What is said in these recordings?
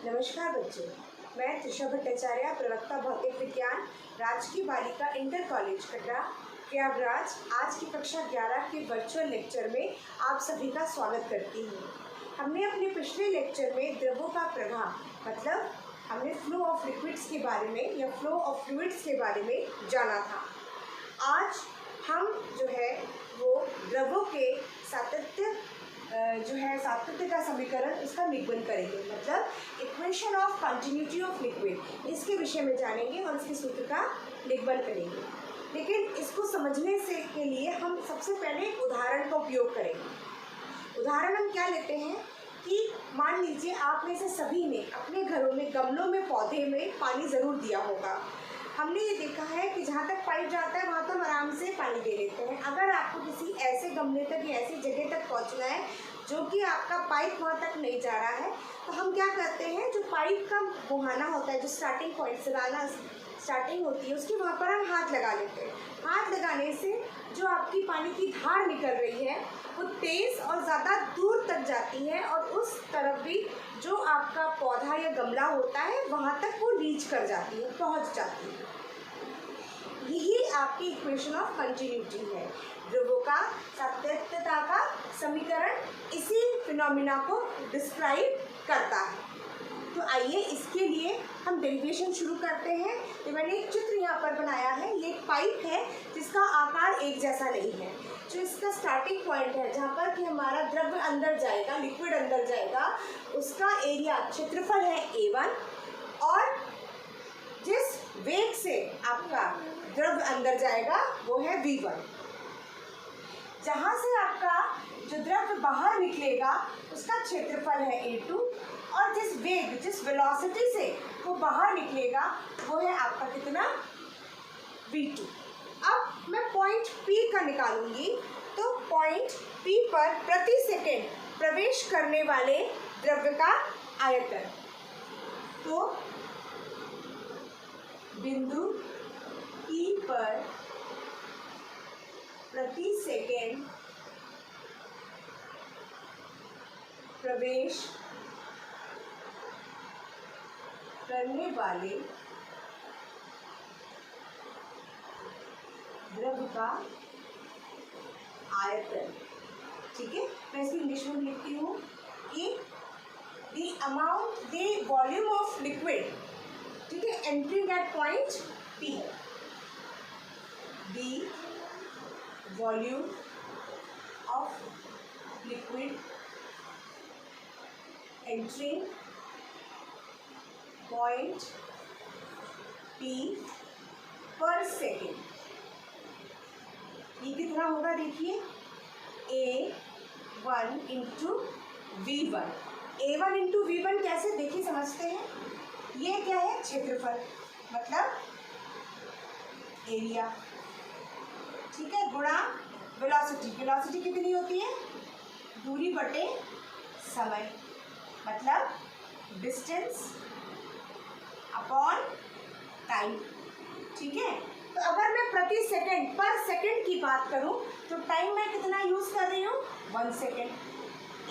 नमस्कार बच्चों, मैं त्रिशा भट्टाचार्य, प्रवक्ता भौतिक विज्ञान, राजकीय बालिका इंटर कॉलेज कटरा प्रयागराज। आज की कक्षा 11 के वर्चुअल लेक्चर में आप सभी का स्वागत करती हूँ। हमने अपने पिछले लेक्चर में द्रवों का प्रवाह मतलब हमने फ्लो ऑफ लिक्विड्स के बारे में या फ्लो ऑफ फ्लूइड्स के बारे में जाना था। आज हम जो है वो द्रवों के सातत्य का समीकरण, उसका निगमन करेंगे, मतलब equation of continuity of liquid, इसके विषय में जानेंगे और इसके सूत्र का निगमन करेंगे। लेकिन इसको समझने से के लिए हम सबसे पहले एक उदाहरण का उपयोग करेंगे। उदाहरण हम क्या लेते हैं कि मान लीजिए आप में से सभी ने अपने घरों में गमलों में पौधे में पानी ज़रूर दिया होगा। हमने ये देखा है कि जहाँ तक पाइप जाता है वहाँ तो हम आराम से पानी दे देते हैं। अगर आपको किसी ऐसे गमले तक या ऐसी जगह तक पहुँचना है जो कि आपका पाइप वहाँ तक नहीं जा रहा है, तो हम क्या करते हैं, जो पाइप का मुहाना होता है, जो स्टार्टिंग पॉइंट से डालना स्टार्टिंग होती है, उसकी वहाँ पर हम हाथ लगा लेते हैं। हाथ लगाने से जो आपकी पानी की धार निकल रही है वो तेज़ और ज़्यादा दूर तक जाती है और उस तरफ भी जो आपका पौधा या गमला होता है वहाँ तक वो रीच कर जाती है, पहुँच जाती है। यही आपकी इक्वेशन ऑफ कंटिन्यूटी है। द्रवों का सातत्यता का समीकरण इसी फिनोमिना को डिस्क्राइब करता है। तो आइए इसके लिए हम डेरिवेशन शुरू करते हैं। तो मैंने एक चित्र यहाँ पर बनाया है। ये एक पाइप है जिसका आकार एक जैसा नहीं है। जो इसका स्टार्टिंग पॉइंट है जहाँ पर कि हमारा द्रव्य अंदर जाएगा, लिक्विड अंदर जाएगा, उसका एरिया क्षेत्रफल है A1 और जिस वेग से आपका द्रव्य अंदर जाएगा वो है V1। जहाँ से आपका जो द्रव्य बाहर निकलेगा उसका क्षेत्रफल है A2 और जिस वेग, जिस वेलोसिटी से वो बाहर निकलेगा वो है आपका कितना, V2। अब मैं पॉइंट P का निकालूंगी। तो पॉइंट P पर प्रति सेकेंड प्रवेश करने वाले द्रव्य का आयतन, तो बिंदु P पर प्रति सेकेंड प्रवेश करने वाले द्रव्य का आयतन, ठीक है। मैं इसको इंग्लिश में लिखती हूँ कि द वॉल्यूम ऑफ लिक्विड, ठीक है, entering at point P, the volume of liquid entering point P पर सेकेंड। ये कितना होगा देखिए, A1 into V1। A1 into V1 कैसे देखिए समझते हैं। ये क्या है, क्षेत्रफल मतलब एरिया, ठीक है, गुणा वेलोसिटी। वेलोसिटी कितनी होती है, दूरी बटे समय मतलब डिस्टेंस अपॉन टाइम, ठीक है। तो अगर मैं प्रति सेकंड पर सेकंड की बात करूं तो टाइम मैं कितना यूज़ कर रही हूँ, 1 सेकंड।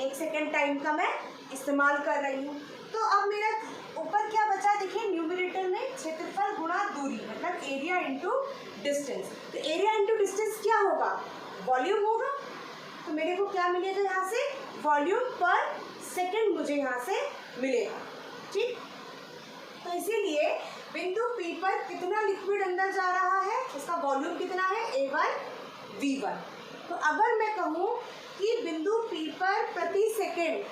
1 सेकंड टाइम का मैं इस्तेमाल कर रही हूँ। तो अब मेरा ऊपर क्या बचा देखिए, न्यूमरेटर में क्षेत्रफल गुणा दूरी मतलब एरिया इंटू डिस्टेंस। तो एरिया इंटू डिस्टेंस क्या होगा, वॉल्यूम होगा। तो मेरे को क्या मिलेगा यहाँ से, वॉल्यूम पर सेकंड मुझे यहाँ से मिलेगा, ठीक। तो इसीलिए बिंदु P पर कितना लिक्विड अंदर जा रहा है, उसका वॉल्यूम कितना है, A1 V1। तो अगर मैं कहूँ कि बिंदु P पर प्रति सेकंड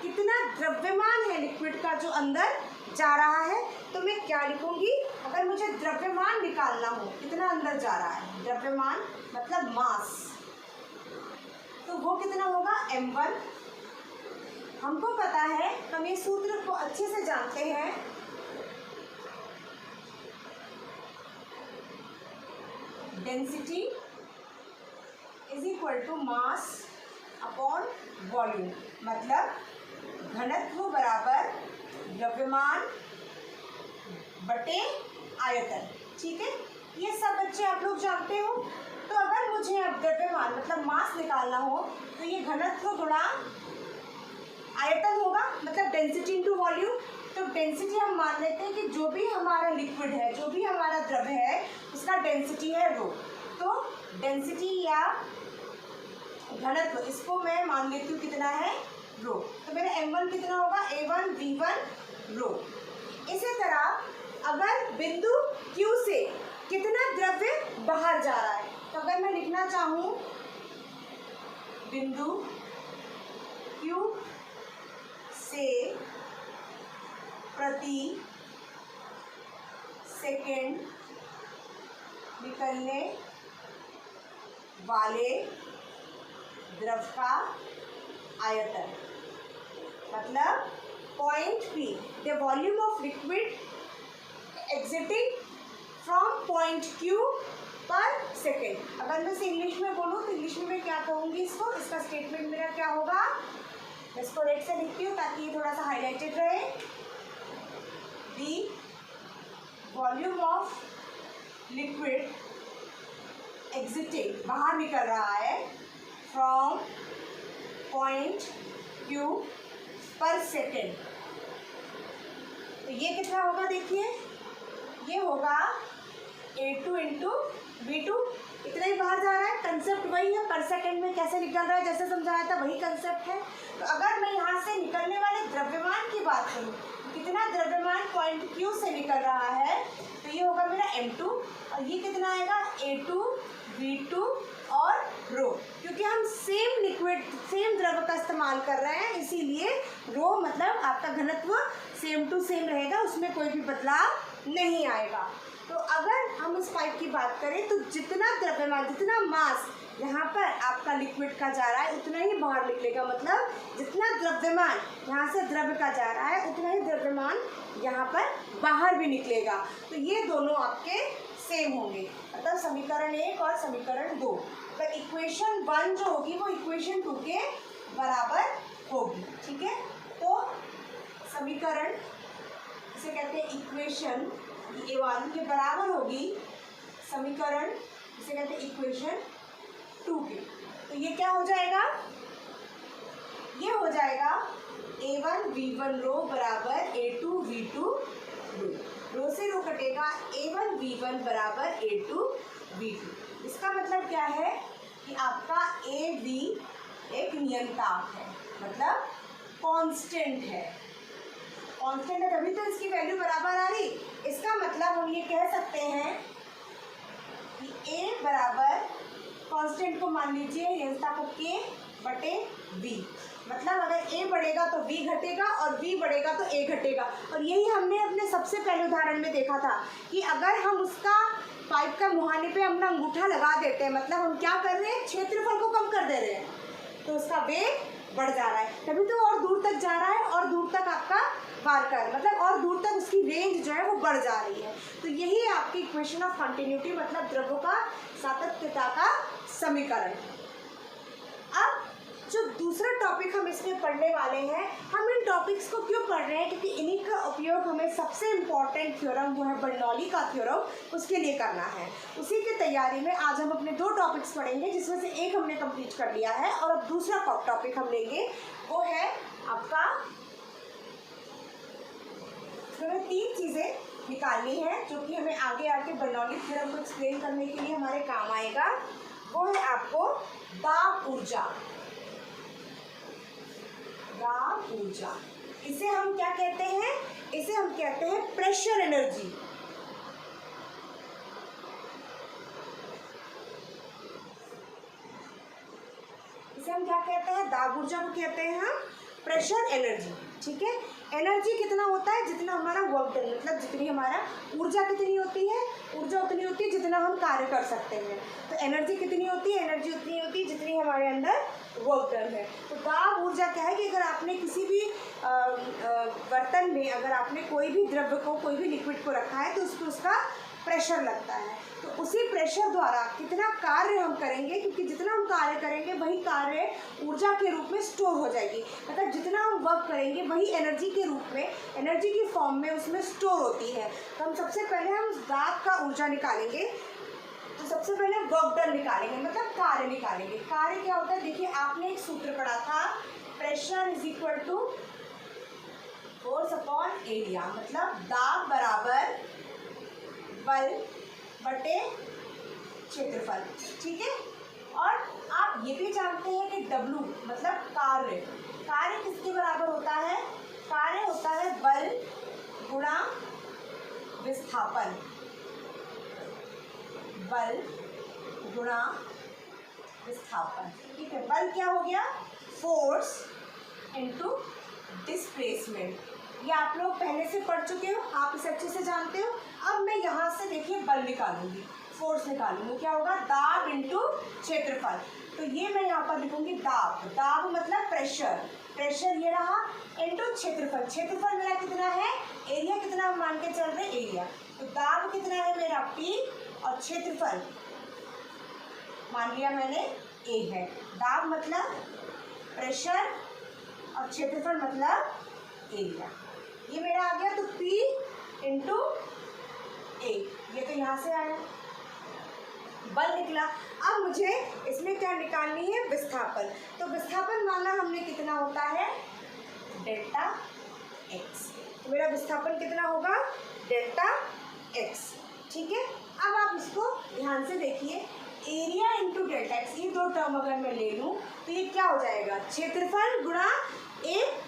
कितना द्रव्यमान है लिक्विड का जो अंदर जा रहा है, तो मैं क्या लिखूंगी, अगर मुझे द्रव्यमान निकालना हो कितना अंदर जा रहा है, द्रव्यमान मतलब मास, तो वो कितना होगा, M1। हमको पता है, हम ये सूत्र को अच्छे से जानते हैं, density is equal to mass upon volume, मतलब घनत्व बराबर द्रव्यमान बटे आयतन, ठीक है। ये सब बच्चे आप लोग जानते हो। तो अगर मुझे अब द्रव्यमान मतलब मास निकालना हो तो ये घनत्व गुणा आयतन होगा मतलब डेंसिटी इनटू वॉल्यूम। तो डेंसिटी हम मान लेते हैं कि जो भी हमारा लिक्विड है, जो भी हमारा द्रव्य है, उसका डेंसिटी है रो। तो डेंसिटी या घनत्व इसको मैं मान लेती हूँ कितना है, रो। तो मेरा m1 कितना होगा, a1 v1 रो। इसी तरह अगर बिंदु Q से कितना द्रव्य बाहर जा रहा है, तो अगर मैं लिखना चाहूँ बिंदु Q से प्रति सेकेंड निकलने वाले द्रव का आयतन, मतलब point P, the volume of liquid exiting from point Q पर सेकेंड। अगर मैं इसे इंग्लिश में बोलूँ तो इंग्लिश में मैं क्या कहूँगी इसको, इसका स्टेटमेंट मेरा क्या होगा, मैं इसको रेड से लिखती हूँ ताकि ये थोड़ा सा हाईलाइटेड रहे। The volume of liquid exiting, बाहर निकल रहा है, फ्रॉम पॉइंट Q पर सेकेंड। तो ये कितना होगा, देखिए ये होगा A2 इंटू V2, इतना ही बाहर जा रहा है। कंसेप्ट वही है, पर सेकेंड में कैसे निकल रहा है जैसे समझाया था वही कंसेप्ट है। तो अगर मैं यहाँ से निकलने वाले द्रव्यमान की बात करूँ, कितना द्रव्यमान पॉइंट Q से निकल रहा है, तो ये होगा मेरा M2 और ये कितना आएगा A2 V2 और रो। क्योंकि हम सेम लिक्विड सेम द्रव्य का इस्तेमाल कर रहे हैं, इसीलिए रो मतलब आपका घनत्व सेम टू सेम रहेगा, उसमें कोई भी बदलाव नहीं आएगा। तो अगर हम इस पाइप की बात करें तो जितना द्रव्यमान, जितना मास यहाँ पर आपका लिक्विड का जा रहा है उतना ही बाहर निकलेगा, मतलब जितना द्रव्यमान यहाँ से द्रव्य का जा रहा है उतना ही द्रव्यमान यहाँ पर बाहर भी निकलेगा। तो ये दोनों आपके सेम होंगे, मतलब समीकरण 1 और समीकरण 2। तो इक्वेशन 1 जो होगी वो इक्वेशन 2 के बराबर होगी, ठीक है। तो समीकरण इसे कहते हैं इक्वेशन A1 के बराबर होगी समीकरण, इसे कहते हैं इक्वेशन 2 के। तो ये क्या हो जाएगा, ये हो जाएगा A1 V1 रो बराबर A2 V2 रो। रो से रो कटेगा, A1 V1 बराबर A2 V2। इसका मतलब क्या है कि आपका AB एक नियतांक है, मतलब कांस्टेंट है। कांस्टेंट है तभी तो इसकी वैल्यू बराबर आ रही। इसका मतलब हम ये कह सकते हैं कि A बराबर कांस्टेंट को मान लीजिए नियतांक को K बटे V, मतलब अगर A बढ़ेगा तो V घटेगा और V बढ़ेगा तो A घटेगा। और यही हमने अपने सबसे पहले उदाहरण में देखा था कि अगर हम उसका पाइप का मुहाने पे अपना अंगूठा लगा देते हैं, मतलब हम क्या कर रहे हैं, क्षेत्रफल को कम कर दे रहे हैं, तो उसका वेग बढ़ जा रहा है, तभी तो और दूर तक जा रहा है और दूर तक आपका वार कर, मतलब और दूर तक उसकी रेंज जो है वो बढ़ जा रही है। तो यही है आपकी इक्वेशन ऑफ कंटिन्यूटी, मतलब द्रव्यों का सातत्यता का समीकरण। अब जो दूसरा टॉपिक हम इसमें पढ़ने वाले हैं, हम इन टॉपिक्स को क्यों पढ़ रहे हैं, क्योंकि इन्हीं का उपयोग हमें सबसे इम्पॉर्टेंट थ्योरम वो है बर्नौली का थ्योरम, उसके लिए करना है। उसी की तैयारी में आज हम अपने 2 टॉपिक्स पढ़ेंगे, जिसमें से एक हमने कंप्लीट कर लिया है और अब दूसरा टॉपिक हम लेंगे, वो है आपका, हमें 3 चीज़ें निकालनी है जो कि हमें आगे आके बर्नौली थ्योरम को एक्सप्लेन करने के लिए हमारे काम आएगा। वो है आपको दाब ऊर्जा। दाब ऊर्जा, इसे हम क्या कहते हैं, इसे हम कहते हैं प्रेशर एनर्जी। इसे हम क्या कहते हैं, दाब ऊर्जा को कहते हैं हम प्रेशर एनर्जी, ठीक है। एनर्जी कितना होता है, जितना हमारा वर्क डन, मतलब जितनी हमारा ऊर्जा कितनी होती है, ऊर्जा उतनी होती है जितना हम कार्य कर सकते हैं। तो एनर्जी कितनी होती है, एनर्जी उतनी होती है जितनी हमारे अंदर वर्क डन है। तो दाब ऊर्जा क्या है कि अगर आपने किसी भी बर्तन में अगर आपने कोई भी द्रव्य को, कोई भी लिक्विड को रखा है तो उस पर उसका प्रेशर लगता है, तो उसी प्रेशर द्वारा कितना कार्य हम करेंगे, क्योंकि जितना हम कार्य करेंगे वही कार्य ऊर्जा के रूप में स्टोर हो जाएगी, मतलब जितना हम वर्क करेंगे वही एनर्जी के रूप में, एनर्जी की फॉर्म में उसमें स्टोर होती है। तो हम सबसे पहले हम दाब का ऊर्जा निकालेंगे, तो सबसे पहले वर्क डन निकालेंगे, मतलब कार्य निकालेंगे। कार्य क्या होता है, देखिए आपने एक सूत्र पढ़ा था pressure is equal to force upon area, मतलब दाब बराबर बल बटे क्षेत्रफल, ठीक है। और आप ये भी जानते हैं कि W मतलब कार्य, कार्य किसके बराबर होता है? कार्य होता है बल गुणा विस्थापन, बल गुणा विस्थापन, ठीक है। बल क्या हो गया? फोर्स इनटू डिस्प्लेसमेंट, ये आप लोग पहले से पढ़ चुके हो, आप इसे अच्छे से जानते हो। अब मैं यहाँ से देखिए बल निकालूंगी, फोर्स निकालूंगी, क्या होगा? दाब इनटू क्षेत्रफल। तो ये मैं यहाँ पर लिखूंगी दाब, दाब मतलब प्रेशर, प्रेशर ये रहा, इनटू क्षेत्रफल, क्षेत्रफल मेरा कितना है? एरिया कितना मान के चल रहे? एरिया। तो दाब कितना है मेरा? P, और क्षेत्रफल मान लिया मैंने A है। दाब मतलब प्रेशर और क्षेत्रफल मतलब एरिया, ये मेरा आ गया। तो P इंटू A, ये तो यहाँ से आया, बल निकला। अब मुझे इसमें क्या निकालनी है? विस्थापन। तो विस्थापन माना हमने कितना होता है? Delta x। तो मेरा विस्थापन कितना होगा? डेल्टा x, ठीक है। अब आप इसको ध्यान से देखिए, एरिया इंटू डेल्टा x, ये दो टर्म अगर मैं ले लूँ तो ये क्या हो जाएगा? क्षेत्रफल गुणा एक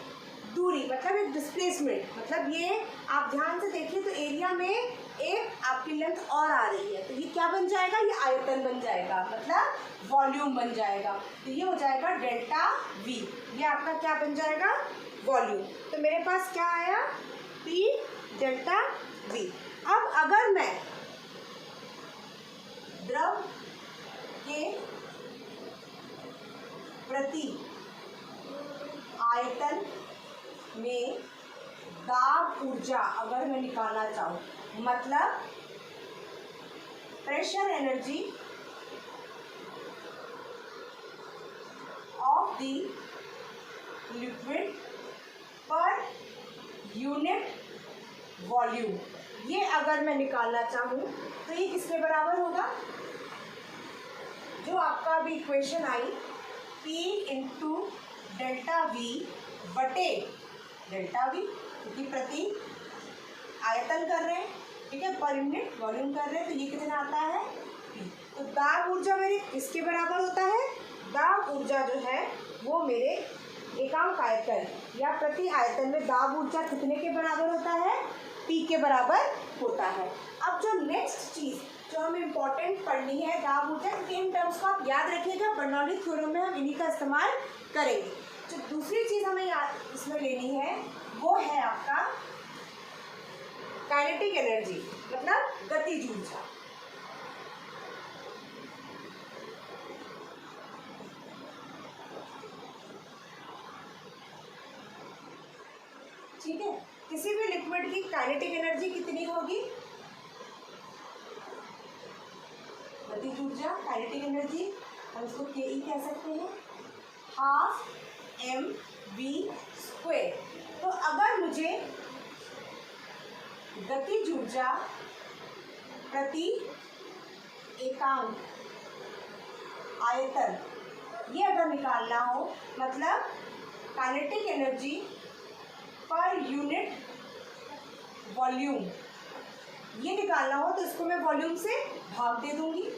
दूरी, मतलब एक डिस्प्लेसमेंट, मतलब ये आप ध्यान से देखिए तो एरिया में एक आपकी लेंथ और आ रही है, तो ये क्या बन जाएगा? ये आयतन बन जाएगा, मतलब वॉल्यूम बन जाएगा। तो ये हो जाएगा डेल्टा V, ये आपका क्या बन जाएगा? वॉल्यूम। तो मेरे पास क्या आया? P delta V। अब अगर मैं द्रव के प्रति आयतन में दाब ऊर्जा अगर मैं निकालना चाहूँ, मतलब pressure energy of the liquid पर यूनिट वॉल्यूम, ये अगर मैं निकालना चाहूँ तो ये किसके बराबर होगा? जो आपका अभी इक्वेशन आई, P इंटू डेल्टा V बटे डेल्टा V, क्योंकि प्रति आयतन कर रहे हैं, ठीक है, पर यूनिट वॉल्यूम कर रहे हैं, तो ये कितना आता है? P। तो दाब ऊर्जा मेरे किसके बराबर होता है? दाब ऊर्जा जो है वो मेरे एकांक आयतन या प्रति आयतन में दाब ऊर्जा कितने के बराबर होता है? P के बराबर होता है। अब जो नेक्स्ट चीज़ जो हमें इम्पोर्टेंट पढ़नी है दाब ऊर्जा, इन टर्म्स को आप याद रखिएगा, बर्नौली थ्योरम में हम इन्हीं का इस्तेमाल करेंगे। जो दूसरी चीज़ हमें याद इसमें लेनी है वो है आपका काइनेटिक एनर्जी, मतलब गतिज ऊर्जा। ठीक है, किसी भी लिक्विड की काइनेटिक एनर्जी कितनी होगी? गतिज ऊर्जा, काइनेटिक एनर्जी, हम इसको KE कह सकते हैं, ½ mv²। तो अगर मुझे गतिज ऊर्जा प्रति एकांक आयतन ये अगर निकालना हो, मतलब kinetic energy per unit volume ये निकालना हो, तो इसको मैं वॉल्यूम से भाग दे दूंगी,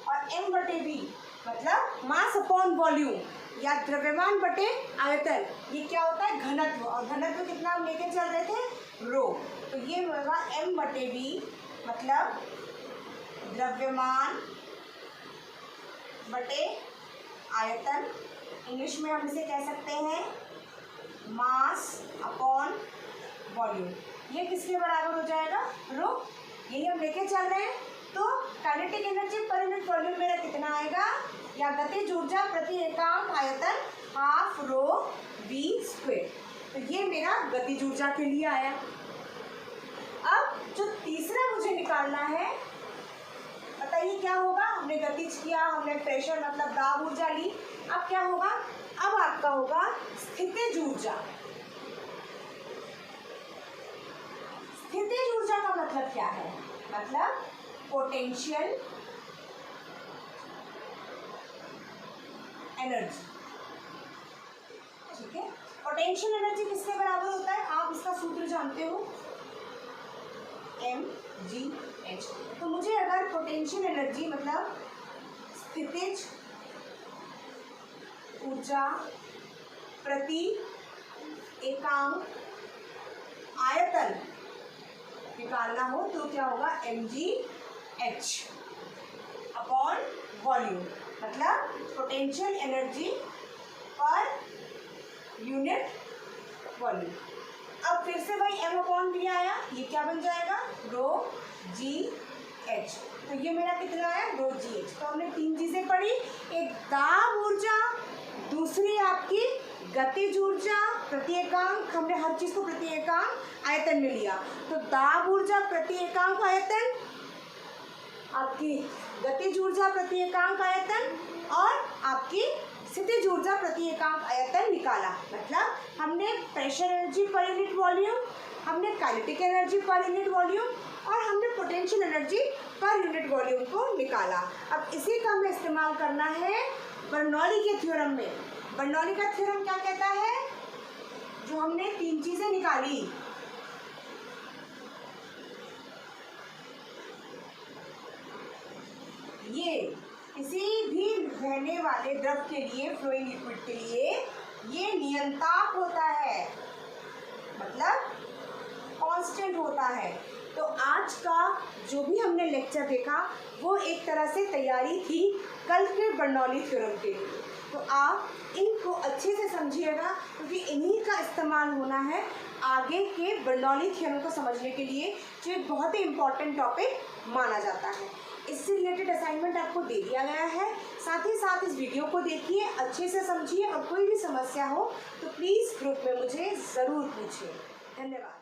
और m/v मतलब मास अपॉन वॉल्यूम या द्रव्यमान बटे आयतन, ये क्या होता है? घनत्व। और घनत्व कितना हम लेके चल रहे थे? रो। तो ये होगा m/v मतलब द्रव्यमान बटे आयतन, इंग्लिश में हम इसे कह सकते हैं मास अपॉन वॉल्यूम। ये किसके बराबर हो जाएगा? रो। यही हम लेके चल रहे हैं। तो kinetic energy per unit volume मेरा कितना आएगा? या गतिज ऊर्जा प्रति एकांक आयतन ½ ρv²। तो ये मेरा गतिज ऊर्जा के लिए आया। अब जो तीसरा मुझे निकालना है, बताइए क्या होगा? हमने गतिज किया, हमने प्रेशर मतलब दाब ऊर्जा ली, अब क्या होगा? अब आपका होगा स्थितिज ऊर्जा। स्थितिज ऊर्जा का मतलब क्या है? मतलब पोटेंशियल एनर्जी। ठीक है, पोटेंशियल एनर्जी किसके बराबर होता है, आप इसका सूत्र जानते हो, mgh। तो मुझे अगर पोटेंशियल एनर्जी मतलब स्थितिज ऊर्जा प्रति एकांक आयतन निकालना हो तो क्या होगा, mgh अपॉन वॉल्यूम, मतलब potential energy per unit volume. अब फिर से भाई m अपॉन v आया, ये क्या बन जाएगा, रो जी एच। तो ये मेरा कितना आया, रो जी एच। तो हमने तीन चीजें पढ़ी, एक दाब ऊर्जा, दूसरी आपकी गतिज ऊर्जा प्रति एकांक, हमने हर चीज को प्रति एकांक आयतन में लिया। तो दाब ऊर्जा प्रति एकांक आयतन, आपकी गतिज ऊर्जा प्रति एकांक आयतन और आपकी स्थितिज ऊर्जा प्रति एकांक आयतन निकाला। मतलब हमने pressure energy per unit volume, हमने kinetic energy per unit volume और हमने potential energy per unit volume को निकाला। अब इसी का हमें इस्तेमाल करना है बर्नौली के थ्योरम में। बर्नौली का थ्योरम क्या कहता है, जो हमने तीन चीजें निकाली, ये किसी भी रहने वाले द्रव के लिए, फ्लोइंग लिक्विड के लिए ये नियंताप होता है, मतलब कांस्टेंट होता है। तो आज का जो भी हमने लेक्चर देखा वो एक तरह से तैयारी थी कल के बर्नौली थ्योरम के लिए। तो आप इनको अच्छे से समझिएगा, क्योंकि इन्हीं का इस्तेमाल होना है आगे के बर्नौली थ्योरम को समझने के लिए, जो एक बहुत ही इम्पॉर्टेंट टॉपिक माना जाता है। इससे रिलेटेड असाइनमेंट आपको दे दिया गया है। साथ ही साथ इस वीडियो को देखिए, अच्छे से समझिए और कोई भी समस्या हो तो प्लीज़ ग्रुप में मुझे ज़रूर पूछिए। धन्यवाद।